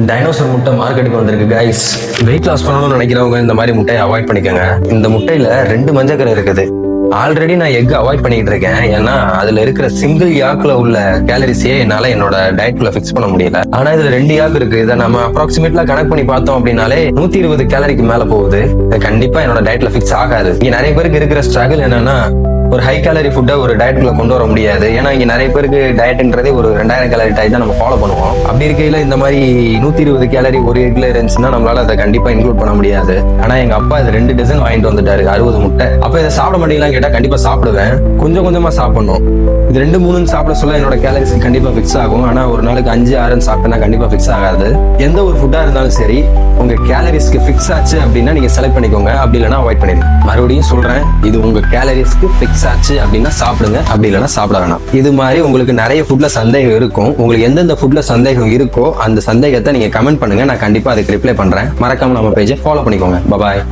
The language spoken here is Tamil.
டைனோசர் முட்டை மார்க்கெட்டுக்கு வந்திருக்கு கைஸ். வெயிட் லாஸ் பண்ணணும்னு நினைக்கிறவங்க இந்த மாதிரி முட்டையை அவாய்ட் பண்ணிக்கோங்க. இந்த முட்டையில 2 மஞ்சக்கரை இருக்குது. ஆல்ரெடி நான் எக் அவாய்ட் பண்ணிட்டு இருக்கேன். ஏன்னா அதுல இருக்கிற சிங்கிள் யாக்ல உள்ள கேலரிஸே என்னால என்னோட டயட்குள்ள ஃபிக்ஸ் பண்ண முடியல. ஆனா இதுல 2 யாக் இருக்கு. இதை நம்ம அப்ராக்சிமேட்லா கனெக்ட் பண்ணி பார்த்தோம் அப்படின்னாலே 120 கேலரிக்கு மேல போகுது. கண்டிப்பா என்னோட டயட்ல ஃபிக்ஸ் ஆகாது. இங்க நிறைய பேருக்கு இருக்கிற ஸ்ட்ரகிள் என்னன்னா, ஒரு ஹை கேலரி ஃபுட்டை ஒரு டயட்டுக்குள்ள கொண்டு வர முடியாது. ஏன்னா இங்க நிறைய பேருக்கு டயட்ன்றதே ஒரு 2000 கேலரி டயட் தான் நம்ம ஃபாலோ பண்ணுவோம். அப்படி இருக்கையில இந்த மாதிரி 120 கேலரி ஒரு எக்ல இருந்துச்சுன்னா நம்மளால அதை கண்டிப்பா இன்க்ளூட் பண்ண முடியாது. ஆனா எங்க அப்பா இது 2 டஜன் வாங்கிட்டு வந்துட்டாரு, 60 முட்டை. அப்ப இதை சாப்பிட மாட்டீங்களான்னு கேட்டா கண்டிப்பா சாப்பிடுவேன். கொஞ்சம் கொஞ்சமா சாப்பிடணும். இது 2 3 சாப்பிட சொல்ல என்னோட கேலரிஸ் கண்டிப்பா ஃபிக்ஸ் ஆகும். ஆனா ஒரு நாளுக்கு 5 6 சாப்பிட்டா கண்டிப்பா ஃபிக்ஸ் ஆகாது. எந்த ஒரு ஃபுட்டா இருந்தாலும் சரி, உங்க கேலரிஸ்க்கு ஃபிக்ஸ் ஆச்சு அப்படின்னா நீங்க செலக்ட் பண்ணிக்கோங்க. அப்படி இல்லைன்னா அவாய்ட் பண்ணிடுங்க. மறுபடியும் சொல்றேன், இது உங்க கேலரிஸ்க்கு ஃபிக்ஸ் ஆச்சு அப்படின்னா சாப்பிடுங்க, அப்படி இல்லைன்னா சாப்பிட வேணாம். இது மாதிரி உங்களுக்கு நிறைய ஃபுட்ல சந்தேகம் இருக்கும். உங்களுக்கு எந்தெந்த ஃபுட்ல சந்தேகம் இருக்கோ அந்த சந்தேகத்தை நீங்க கமெண்ட் பண்ணுங்க. நான் கண்டிப்பா அதுக்கு ரிப்ளை பண்றேன். மறக்காம நம்ம பேஜை ஃபாலோ பண்ணிக்கோங்க. பாய்.